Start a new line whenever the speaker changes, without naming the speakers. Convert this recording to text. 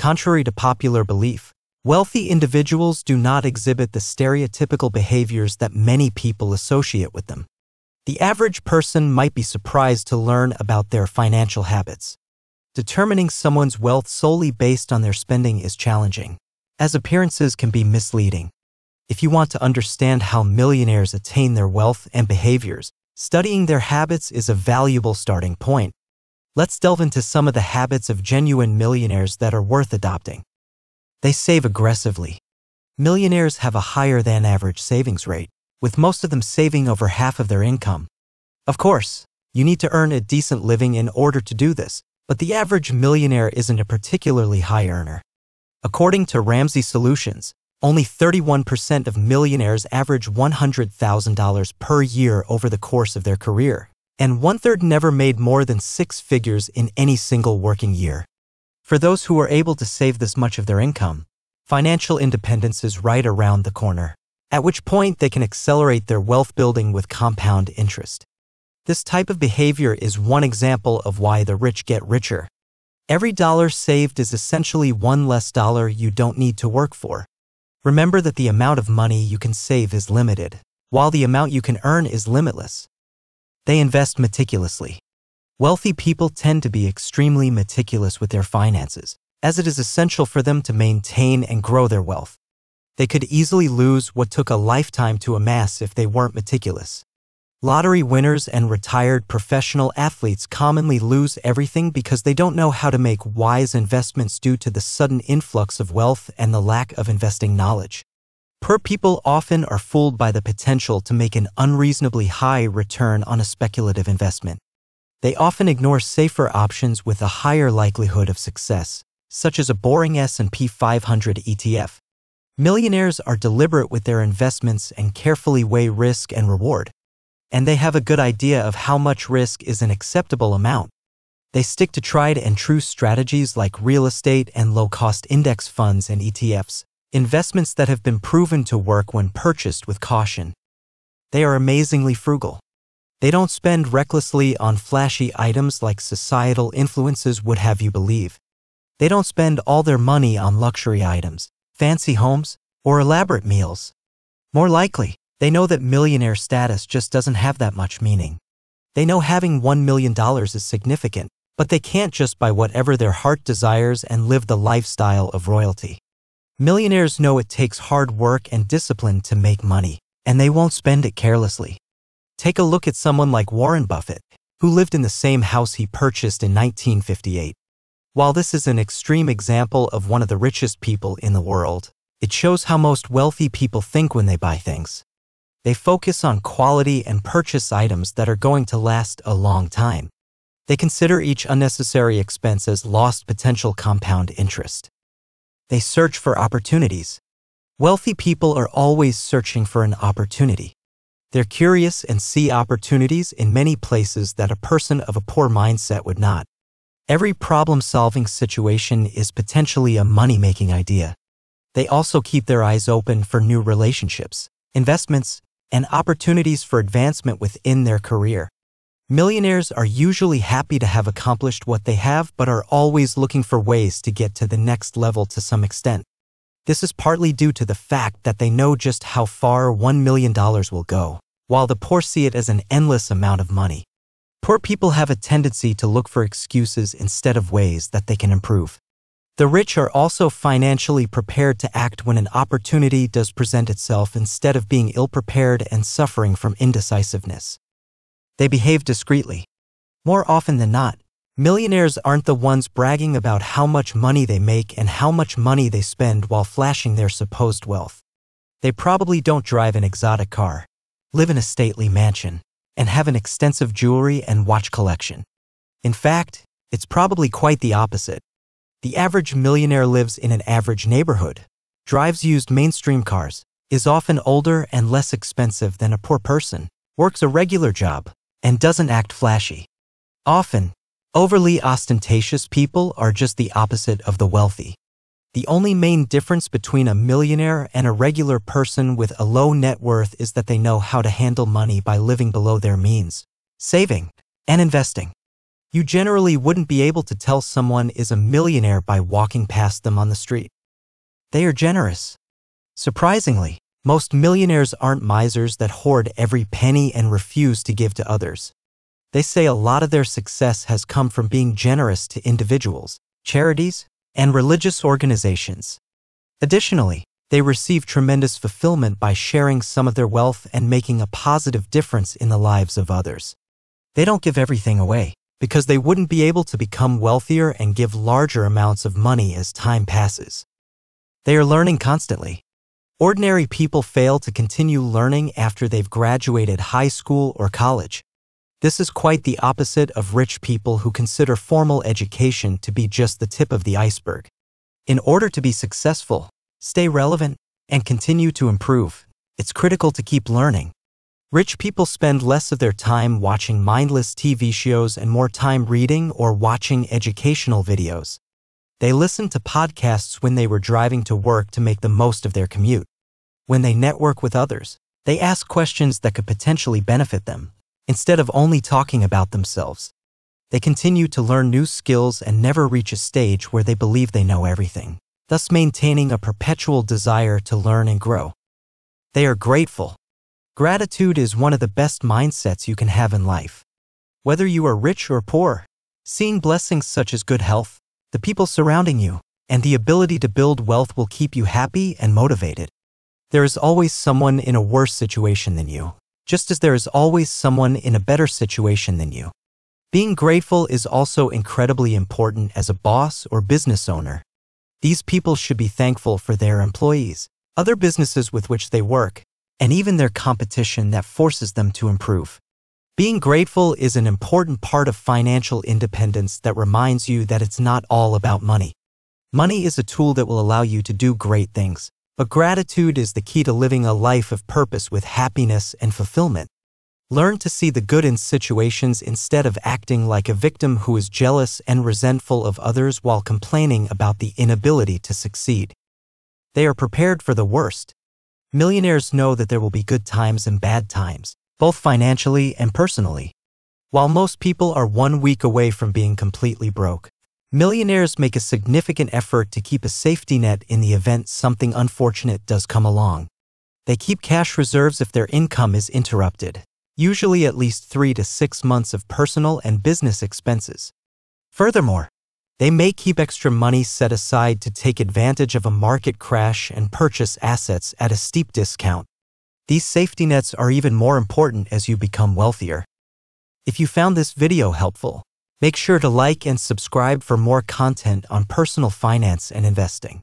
Contrary to popular belief, wealthy individuals do not exhibit the stereotypical behaviors that many people associate with them. The average person might be surprised to learn about their financial habits. Determining someone's wealth solely based on their spending is challenging, as appearances can be misleading. If you want to understand how millionaires attain their wealth and behaviors, studying their habits is a valuable starting point. Let's delve into some of the habits of genuine millionaires that are worth adopting. They save aggressively. Millionaires have a higher than average savings rate, with most of them saving over half of their income. Of course, you need to earn a decent living in order to do this, but the average millionaire isn't a particularly high earner. According to Ramsey Solutions, only 31% of millionaires average $100,000 per year over the course of their career, and 1/3 never made more than 6 figures in any single working year. For those who are able to save this much of their income, financial independence is right around the corner, at which point they can accelerate their wealth building with compound interest. This type of behavior is one example of why the rich get richer. Every dollar saved is essentially one less dollar you don't need to work for. Remember that the amount of money you can save is limited, while the amount you can earn is limitless. They invest meticulously. Wealthy people tend to be extremely meticulous with their finances, as it is essential for them to maintain and grow their wealth. They could easily lose what took a lifetime to amass if they weren't meticulous. Lottery winners and retired professional athletes commonly lose everything because they don't know how to make wise investments due to the sudden influx of wealth and the lack of investing knowledge. Poor people often are fooled by the potential to make an unreasonably high return on a speculative investment. They often ignore safer options with a higher likelihood of success, such as a boring S&P 500 ETF. Millionaires are deliberate with their investments and carefully weigh risk and reward. And they have a good idea of how much risk is an acceptable amount. They stick to tried and true strategies like real estate and low-cost index funds and ETFs, investments that have been proven to work when purchased with caution. They are amazingly frugal. They don't spend recklessly on flashy items like societal influences would have you believe. They don't spend all their money on luxury items, fancy homes, or elaborate meals. More likely, they know that millionaire status just doesn't have that much meaning. They know having $1 million is significant, but they can't just buy whatever their heart desires and live the lifestyle of royalty. Millionaires know it takes hard work and discipline to make money, and they won't spend it carelessly. Take a look at someone like Warren Buffett, who lived in the same house he purchased in 1958. While this is an extreme example of one of the richest people in the world, it shows how most wealthy people think when they buy things. They focus on quality and purchase items that are going to last a long time. They consider each unnecessary expense as lost potential compound interest. They search for opportunities. Wealthy people are always searching for an opportunity. They're curious and see opportunities in many places that a person of a poor mindset would not. Every problem-solving situation is potentially a money-making idea. They also keep their eyes open for new relationships, investments, and opportunities for advancement within their career. Millionaires are usually happy to have accomplished what they have but are always looking for ways to get to the next level to some extent. This is partly due to the fact that they know just how far $1 million will go, while the poor see it as an endless amount of money. Poor people have a tendency to look for excuses instead of ways that they can improve. The rich are also financially prepared to act when an opportunity does present itself instead of being ill-prepared and suffering from indecisiveness. They behave discreetly. More often than not, millionaires aren't the ones bragging about how much money they make and how much money they spend while flashing their supposed wealth. They probably don't drive an exotic car, live in a stately mansion, and have an extensive jewelry and watch collection. In fact, it's probably quite the opposite. The average millionaire lives in an average neighborhood, drives used mainstream cars, is often older and less expensive than a poor person, works a regular job, and doesn't act flashy. Often, overly ostentatious people are just the opposite of the wealthy. The only main difference between a millionaire and a regular person with a low net worth is that they know how to handle money by living below their means, saving, and investing. You generally wouldn't be able to tell someone is a millionaire by walking past them on the street. They are generous. Surprisingly, most millionaires aren't misers that hoard every penny and refuse to give to others. They say a lot of their success has come from being generous to individuals, charities, and religious organizations. Additionally, they receive tremendous fulfillment by sharing some of their wealth and making a positive difference in the lives of others. They don't give everything away, because they wouldn't be able to become wealthier and give larger amounts of money as time passes. They are learning constantly. Ordinary people fail to continue learning after they've graduated high school or college. This is quite the opposite of rich people who consider formal education to be just the tip of the iceberg. In order to be successful, stay relevant, and continue to improve, it's critical to keep learning. Rich people spend less of their time watching mindless TV shows and more time reading or watching educational videos. They listen to podcasts when they were driving to work to make the most of their commute. When they network with others, they ask questions that could potentially benefit them, instead of only talking about themselves. They continue to learn new skills and never reach a stage where they believe they know everything, thus maintaining a perpetual desire to learn and grow. They are grateful. Gratitude is one of the best mindsets you can have in life. Whether you are rich or poor, seeing blessings such as good health, the people surrounding you, and the ability to build wealth will keep you happy and motivated. There is always someone in a worse situation than you, just as there is always someone in a better situation than you. Being grateful is also incredibly important as a boss or business owner. These people should be thankful for their employees, other businesses with which they work, and even their competition that forces them to improve. Being grateful is an important part of financial independence that reminds you that it's not all about money. Money is a tool that will allow you to do great things, but gratitude is the key to living a life of purpose with happiness and fulfillment. Learn to see the good in situations instead of acting like a victim who is jealous and resentful of others while complaining about the inability to succeed. They are prepared for the worst. Millionaires know that there will be good times and bad times, both financially and personally. While most people are 1 week away from being completely broke, millionaires make a significant effort to keep a safety net in the event something unfortunate does come along. They keep cash reserves if their income is interrupted, usually at least 3 to 6 months of personal and business expenses. Furthermore, they may keep extra money set aside to take advantage of a market crash and purchase assets at a steep discount. These safety nets are even more important as you become wealthier. If you found this video helpful, make sure to like and subscribe for more content on personal finance and investing.